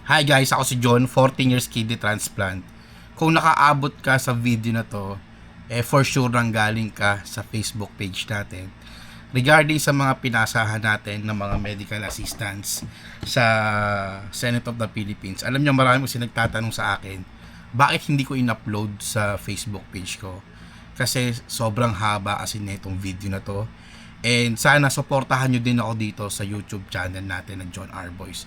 Hi guys, ako si John, 14 years kidney transplant. Kung nakaabot ka sa video na to, for sure nang galing ka sa Facebook page natin. Regarding sa mga pinasahan natin ng mga medical assistants sa Senate of the Philippines. Alam niyo, marami kasi nagtatanong sa akin, bakit hindi ko in-upload sa Facebook page ko? Kasi sobrang haba kasi nitong video na to. And sana suportahan nyo din ako dito sa YouTube channel natin ng John R. Boys.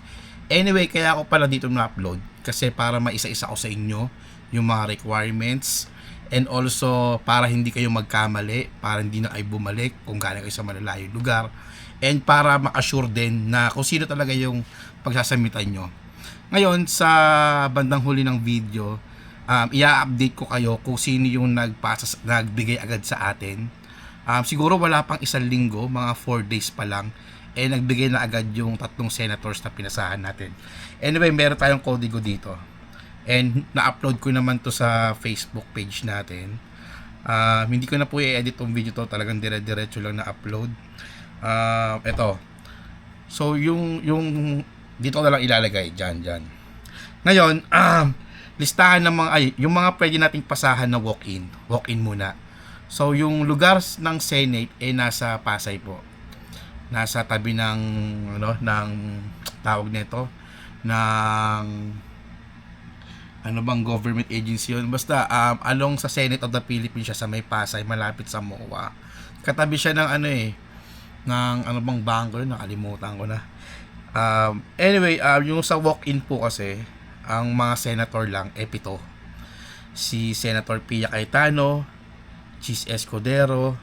Anyway, kaya ako pala dito na-upload kasi para maisa-isa ko sa inyo yung mga requirements and also para hindi kayo magkamali, para hindi na kayo bumalik kung galing kayo sa malalayong lugar, and para ma-assure din na kung sino talaga yung pagsasamitan nyo. Ngayon, sa bandang huli ng video, i-update ko kayo kung sino yung nagbigay agad sa atin. Siguro wala pang isang linggo, mga 4 days pa lang, nagbigay na agad yung 3 senators na pinasahan natin. Anyway, meron tayong kodigo dito. And na-upload ko naman to sa Facebook page natin. Hindi ko na po i-edit tong video to, talagang dire-diretso lang na-upload. Ito. So, yung dito na lang ilalagay, dyan. Ngayon, listahan ng mga, yung mga pwede nating pasahan na walk-in muna. So, yung lugar ng Senate nasa Pasay po. Nasa tabi ng ng tawag nito ng ano bang government agency yun, basta along sa Senate of the Philippines siya, sa may Pasay, malapit sa MOA. Katabi siya ng ng ano bang bangko yun, nakalimutan ko na. Anyway, yung sa walk-in po kasi ang mga senator lang 7. Si Senator Pia Cayetano, Chis Escudero,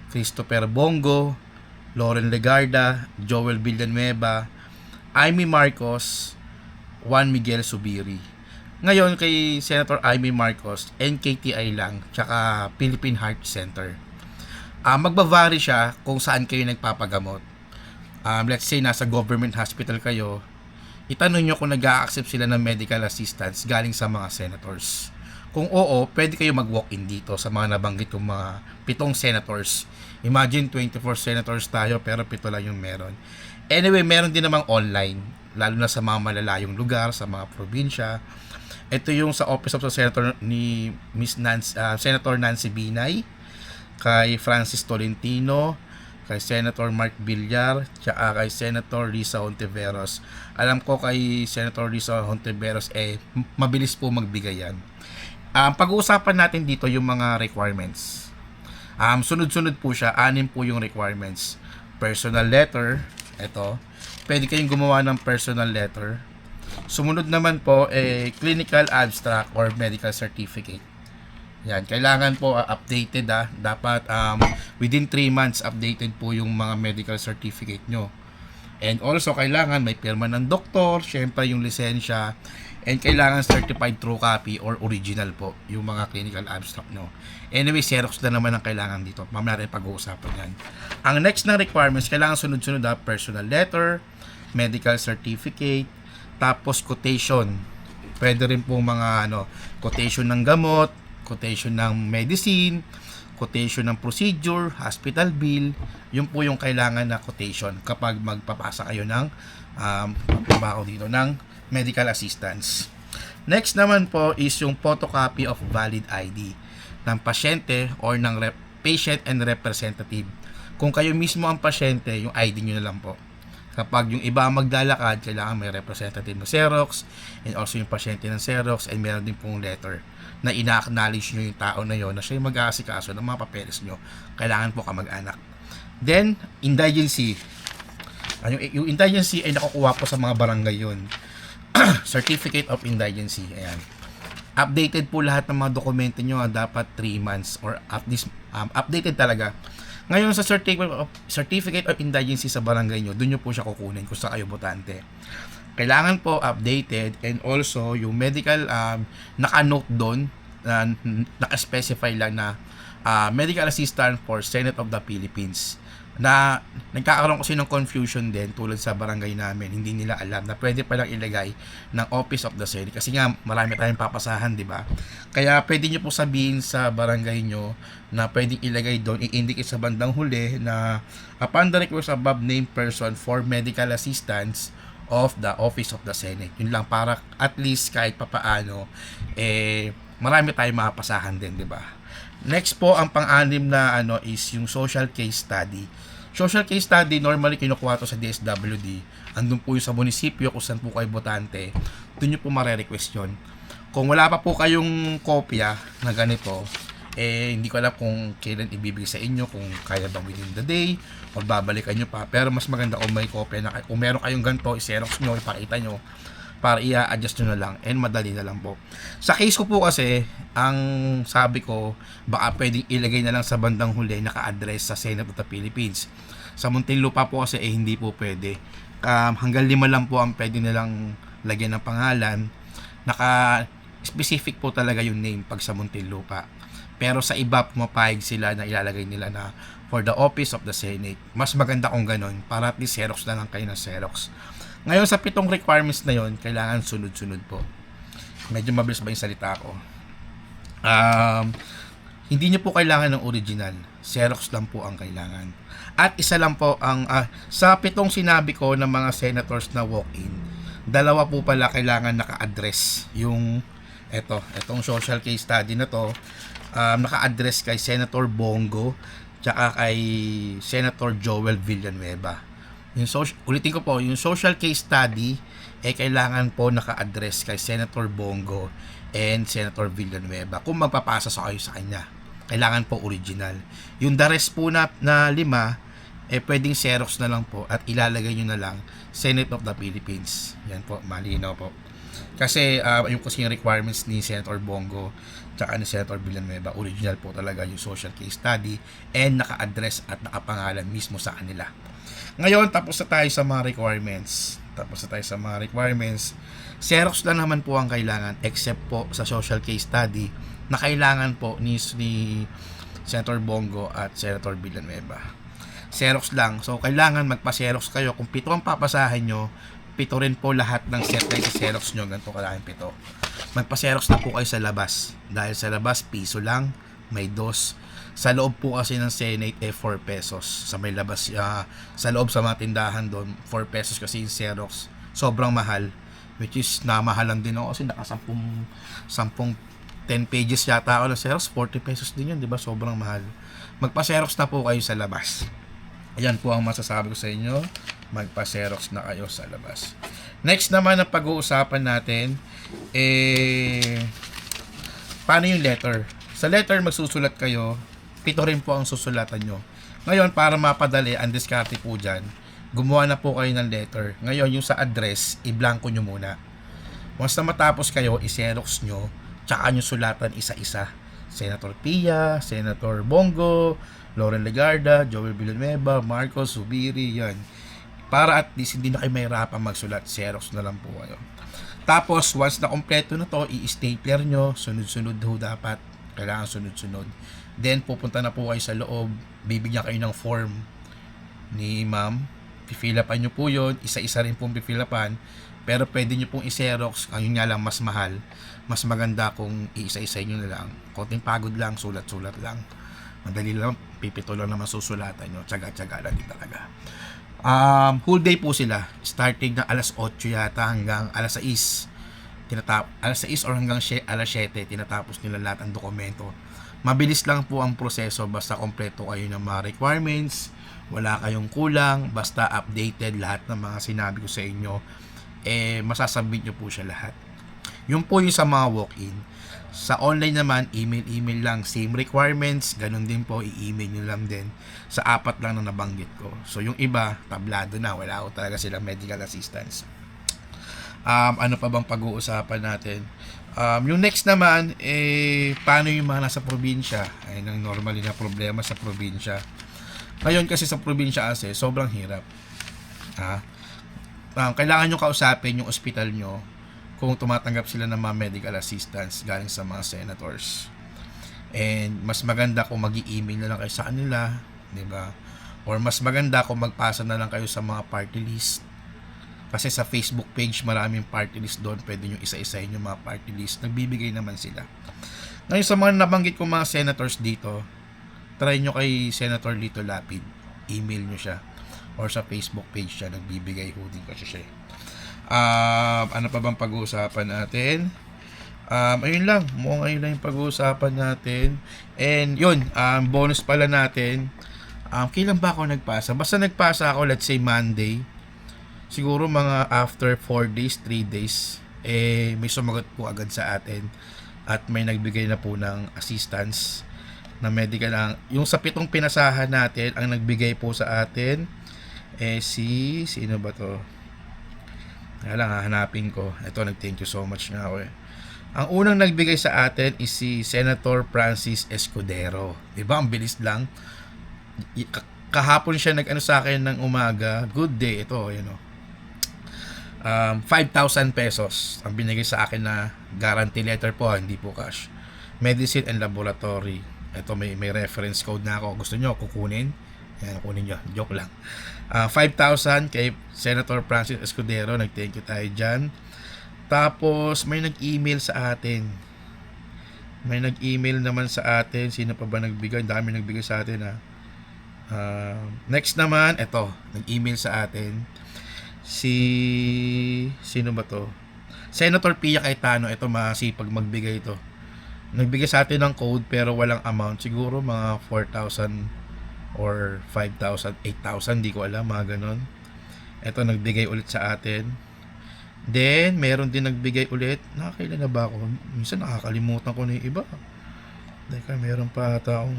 Christopher Bongo, Loren Legarda, Joel Villanueva, Amy Marcos, Juan Miguel Subiri. Ngayon kay Senator Amy Marcos, NKTI lang, tsaka Philippine Heart Center. Magbavary siya kung saan kayo nagpapagamot. Let's say nasa government hospital kayo, itanong nyo kung nag-a-accept sila ng medical assistance galing sa mga senators. Kung oo, pwede kayo mag-walk-in dito sa mga nabanggit kong mga 7 senators. Imagine 24 senators tayo pero 7 lang yung meron. Anyway, meron din namang online, lalo na sa mga malalayong lugar, sa mga probinsya. Ito yung sa Office of the Senator ni Senator Nancy Binay, kay Francis Tolentino, kay Senator Mark Villar, tsaka kay Senator Risa Hontiveros. Alam ko kay Senator Risa Hontiveros mabilis po magbigay yan. Pag-uusapan natin dito yung mga requirements. Sunod-sunod po siya, 6 po yung requirements. Personal letter, ito. Pwede kayong gumawa ng personal letter. Sumunod naman po, clinical abstract or medical certificate. Yan, kailangan po updated dapat within 3 months updated po yung mga medical certificate nyo. And also kailangan may pirma ng doktor, syempre yung lisensya, and kailangan certified true copy or original po yung mga clinical abstract nyo. Anyway, Xerox na naman ang kailangan dito. Mamaya rin pag-uusapan yan. Ang next na requirements, kailangan sunod-sunod personal letter, medical certificate, tapos quotation. Pwede rin po mga quotation ng gamot, quotation ng medicine, quotation ng procedure, hospital bill. Yun po yung kailangan na quotation kapag magpapasa kayo ng ng medical assistance. Next naman po is yung photocopy of valid ID ng pasyente or ng patient and representative. Kung kayo mismo ang pasyente, yung ID nyo na lang po. Kapag yung iba maglalakad, kailangan may representative na Xerox and also yung pasyente ng Xerox, and meron din pong letter na ina-acknowledge nyo yung tao na yon na siya yung mag-aasikaso ng mga papeles nyo. Kailangan po kamag-anak. Then, indigency. Yung indigency ay nakukuha po sa mga barangay yun. Certificate of indigency. Ayan. Updated po lahat ng mga dokumento nyo, dapat 3 months or at least updated talaga. Ngayon sa certificate of indigency sa barangay nyo, doon nyo po siya kukunin kung sa kayo botante. Kailangan po updated, and also yung medical naka-note doon, naka-specify lang na medical assistant for Senate of the Philippines. Na nagkakaroon kasi ng confusion din tulad sa barangay namin, hindi nila alam na pwede palang ilagay ng Office of the Senate kasi nga marami tayong papasahan, di ba? Kaya pwede nyo po sabihin sa barangay nyo na pwedeng ilagay doon, i-indicate sa bandang huli na upon the request above named person for medical assistance of the Office of the Senate. Yun lang, para at least kahit papaano, marami tayong mapasahan din, di ba? Next po, ang pang-anim na is yung social case study. Social case study, normally kinukuha to sa DSWD. Andun po yung sa munisipyo kung saan po kayo botante. Doon nyo po mare-request yun. Kung wala pa po kayong kopya na ganito, hindi ko alam kung kailan ibibigay sa inyo, kung kaya bang within the day or babalikan nyo pa. Pero mas maganda kung may kopya na, kung meron kayong ganito, i-xerox nyo, ipakita nyo para i-adjust nyo na lang, and madali na lang po. Sa case ko po kasi, ang sabi ko, baka pwedeng ilagay na lang sa bandang huli naka-address sa Senate of the Philippines. Sa Muntinlupa po kasi hindi po pwede. Hanggang 5 lang po ang pwede nilang lagyan ng pangalan. Naka-specific po talaga yung name pag sa Muntinlupa. Pero sa iba, pumapayag sila na ilalagay nila na for the Office of the Senate. Mas maganda kung ganun, para at least Xerox na lang kayo ng Xerox. Ngayon, sa 7 requirements na yon, kailangan sunod-sunod po. Medyo mabilis ba yung salita ko? Hindi nyo po kailangan ng original. Xerox lang po ang kailangan. At isa lang po ang, sa 7 sinabi ko ng mga senators na walk-in, 2 po pala kailangan naka-address. Yung, etong social case study na to, naka-address kay Senator Bongo, tsaka kay Senator Joel Villanueva. Ulitin ko po, yung social case study kailangan po naka-address kay Senator Bongo and Senator Villanueva. Kung magpapasa sa kayo sa kanya, kailangan po original. Yung the rest po na 5, pwedeng Xerox na lang po at ilalagay nyo na lang Senate of the Philippines. Yan po, malinaw po. Kasi yung kasi yung requirements ni Senator Bongo tsaka ni Senator Villanueva, original po talaga yung social case study and naka-address at nakapangalan mismo sa kanila. Ngayon, tapos na tayo sa mga requirements. Xerox lang naman po ang kailangan, except po sa social case study na kailangan po ni Senator Bongo at Senator Villanueva. Xerox lang. So, kailangan magpa-Xerox kayo. Kung 7 ang papasahin nyo, 7 rin po lahat ng set na i-Xerox nyo. Ganito kalaking 7. Magpa-Xerox na po kayo sa labas. Dahil sa labas, piso lang. May 2. Sa loob po kasi ng Senate 4 pesos. Sa may labas, sa loob sa mga tindahan doon, 4 pesos kasi yung Xerox. Sobrang mahal. Which is, namahalan din ako kasi naka 10 pages yata ako ng Xerox. 40 pesos din yun, di ba? Sobrang mahal. Magpa-Xerox na po kayo sa labas. Ayan po ang masasabi ko sa inyo. Magpa-Xerox na kayo sa labas. Next naman na pag-uusapan natin, paano yung letter? Sa letter, magsusulat kayo. 7 rin po ang susulatan nyo. Ngayon, para mapadali, ang diskarte po dyan, gumawa na po kayo ng letter. Ngayon, yung sa address, i-blanko nyo muna. Once na matapos kayo, i-Xerox nyo, tsaka nyo sulatan isa-isa. Senator Pia, Senator Bongo, Loren Legarda, Joel Villanueva, Marcos, Zubiri, yan. Para at least hindi na kayo mahirapan magsulat, Xerox na lang po kayo. Tapos, once na kompleto na to, i-stapler nyo, sunod-sunod ho dapat. Kailangan sunod-sunod. Then, pupunta na po kayo sa loob, bibigyan kayo ng form ni ma'am. Pifilapan nyo po yun, isa-isa rin pong pifilapan. Pero pwede nyo pong i-Xerox, ayun nga lang, mas mahal. Mas maganda kung i-isa-isa nyo na lang. Konting pagod lang, sulat-sulat lang. Madali lang, 7 lang naman susulatan nyo. Tsaga-tsaga lang din talaga. Whole day po sila. Starting ng alas 8 yata hanggang alas 6. Alas 6 or hanggang alas 7, tinatapos nila lahat ng dokumento. Mabilis lang po ang proseso, basta kompleto kayo ng mga requirements, wala kayong kulang, basta updated lahat ng mga sinabi ko sa inyo, masasubmit nyo po siya lahat. Yun po yung sa mga walk-in. Sa online naman, email lang, same requirements, ganun din po, i-email nyo lang din sa 4 lang na nabanggit ko. So yung iba, tablado na, wala ko talaga silang medical assistance. Ano pa bang pag-uusapan natin? Yung next naman, paano yung mga nasa probinsya? Ayun ang normally na problema sa probinsya. Ngayon kasi sa probinsya kasi, sobrang hirap. Kailangan nyo kausapin yung ospital nyo kung tumatanggap sila ng mga medical assistance galing sa mga senators. And mas maganda kung mag-i-email na lang kayo sa kanila, di ba? Or mas maganda kung magpasa na lang kayo sa mga party list. Kasi sa Facebook page, maraming party list doon. Pwede nyo isa-isahin yung mga party list. Nagbibigay naman sila. Ngayon sa mga nabanggit ko mga senators dito, try nyo kay Senator Lito Lapid. Email nyo siya. Or sa Facebook page siya, nagbibigay ho din kasi siya. Ano pa bang pag-uusapan natin? Ayun lang, mukhang ayun lang yung pag-uusapan natin. And yun, bonus pala natin. Kailan ba ako nagpasa? Basta nagpasa ako, let's say Monday. Siguro mga after 4 days, 3 days, may sumagot po agad sa atin. At may nagbigay na po ng assistance na medical lang. Yung sa 7 pinasahan natin, ang nagbigay po sa atin, sino ba to? Kaya lang, hahanapin ko. Ito, nag-thank you so much nga ako. Ang unang nagbigay sa atin is si Senator Francis Escudero. Diba? Ang bilis lang. Kahapon siya nag-ano sa akin ng umaga. Good day. Ito, 5,000 pesos ang binigay sa akin na guarantee letter po, hindi po cash. Medicine and laboratory. Ito, may reference code na ako. Gusto nyo, kukunin? Yan, kunin nyo. Joke lang. 5,000 kay Senator Francis Escudero. Nag-thank you tayo dyan. Tapos, may nag-email sa atin. May nag-email naman sa atin. Sino pa ba nagbigay? Dami nagbigay sa atin, ha. Next naman, ito. Nag-email sa atin. Sino ba to? Senator Pia Cayetano. Ito, masipag magbigay ito. Nagbigay sa atin ng code pero walang amount. Siguro mga 4,000 or 5,000, 8,000, di ko alam, mga ganon. Ito, nagbigay ulit sa atin. Then, meron din nagbigay ulit. Nakakailan na ba ako? Minsan nakakalimutan ko na yung iba. Teka, meron pa taong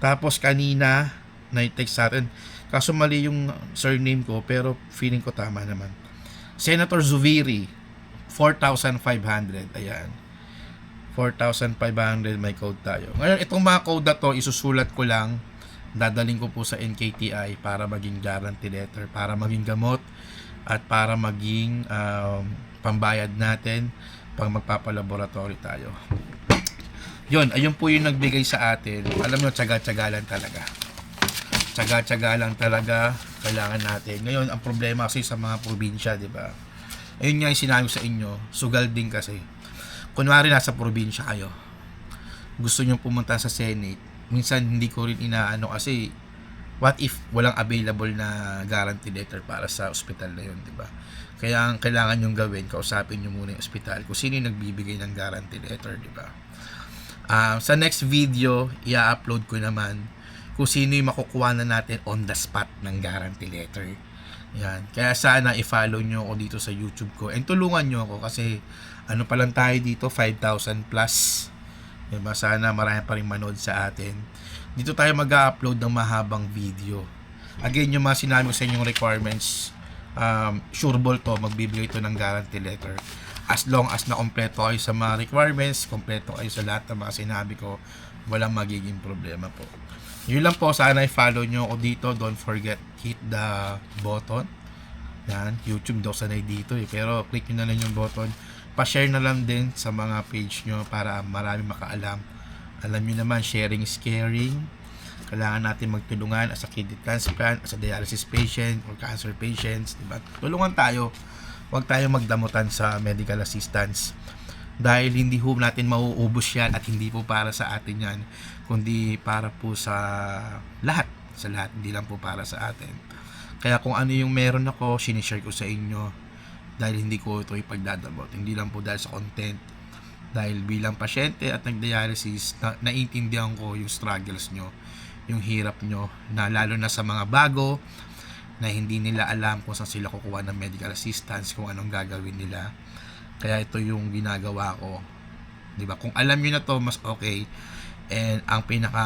Tapos, kanina, na-text sa atin. Kaso mali yung surname ko, pero feeling ko tama naman. Senator Zubiri, 4,500. Ayan. 4,500, may code tayo. Ngayon, itong mga code na to, isusulat ko lang. Dadaling ko po sa NKTI para maging guarantee letter, para maging gamot, at para maging pambayad natin pag magpapalaboratory tayo. Yun, ayun po yung nagbigay sa atin. Alam nyo, tsaga-tsaga lang talaga. Tsaga-tsaga lang talaga kailangan natin. Ngayon, ang problema kasi sa mga probinsya, di ba? Ayun nga yung sinabi sa inyo, sugal din kasi. Kunwari nasa probinsya kayo, gusto nyo pumunta sa Senate, minsan hindi ko rin inaano kasi what if walang available na guarantee letter para sa ospital na yun, di ba? Kaya ang kailangan yung gawin, kausapin nyo muna yung ospital kung sino yung nagbibigay ng guarantee letter, di ba? Sa next video, i-upload ko naman kung sino yung makukuha na natin on the spot ng guarantee letter. Yan. Kaya sana i-follow nyo ako dito sa YouTube ko and tulungan nyo ako kasi ano pa lang tayo dito, 5,000 plus. Diba? Sana marami pa rin manood sa atin. Dito tayo mag-upload ng mahabang video. Again, yung mga sinabi ko sa inyong requirements, sureball to, magbibigay ito ng guarantee letter. As long as na-kompleto kayo sa mga requirements, kompleto kayo sa lahat ng mga sinabi ko, walang magiging problema po. Yun lang po, sana i-follow nyo ako dito. Don't forget, hit the button. Yan, YouTube daw sanay dito pero click nyo na lang yung button. Pa-share na lang din sa mga page nyo para marami makaalam. Alam nyo naman, sharing is caring. Kailangan natin magtulungan as a kidney transplant, as a dialysis patient, or cancer patients, diba? Tulungan tayo. Huwag tayo magdamutan sa medical assistance. Dahil hindi po natin mauubos yan at hindi po para sa atin yan, kundi para po sa lahat. Sa lahat, hindi lang po para sa atin. Kaya kung ano yung meron ako, sinishare ko sa inyo. Dahil hindi ko ito ipagdadamot. Hindi lang po dahil sa content. Dahil bilang pasyente at nag-dialysis, naiintindihan ko yung struggles nyo, yung hirap nyo, na lalo na sa mga bago, na hindi nila alam kung saan sila kukuha ng medical assistance, kung anong gagawin nila. Kaya ito yung ginagawa ko. 'Di ba? Kung alam niyo na 'to, mas okay. And ang pinaka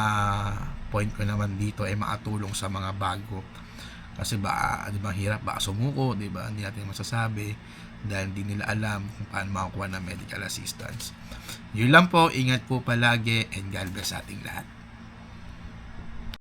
point ko naman dito ay makatulong sa mga bago. Kasi ba, 'di ba, hirap ba sumuko, 'di ba? Hindi natin masasabi dahil hindi nila alam kung paano makakuha ng medical assistance. Yun lang po, ingat po palagi and God bless ating lahat.